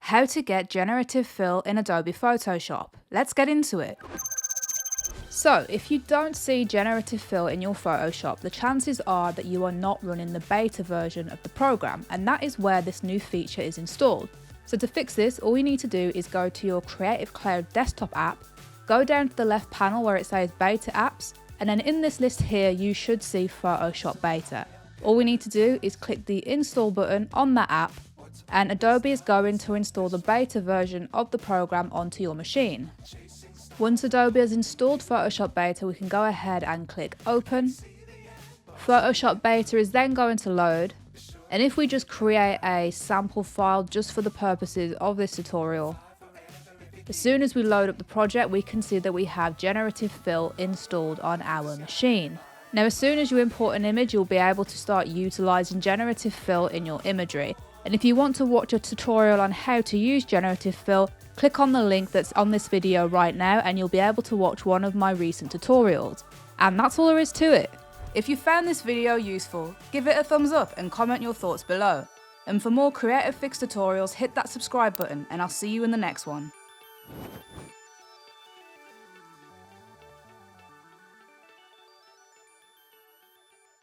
How to get Generative Fill in Adobe Photoshop. Let's get into it. So, if you don't see Generative Fill in your Photoshop, the chances are that you are not running the beta version of the program, and that is where this new feature is installed. So to fix this, all you need to do is go to your Creative Cloud desktop app, go down to the left panel where it says Beta Apps, and then in this list here you should see Photoshop Beta. All we need to do is click the install button on that app, and Adobe is going to install the beta version of the program onto your machine. Once Adobe has installed Photoshop Beta, we can go ahead and click Open. Photoshop Beta is then going to load, and if we just create a sample file just for the purposes of this tutorial, as soon as we load up the project, we can see that we have Generative Fill installed on our machine. Now, as soon as you import an image, you'll be able to start utilizing Generative Fill in your imagery. And if you want to watch a tutorial on how to use Generative Fill, click on the link that's on this video right now and you'll be able to watch one of my recent tutorials. And that's all there is to it. If you found this video useful, give it a thumbs up and comment your thoughts below. And for more Creative Fix tutorials, hit that subscribe button and I'll see you in the next one.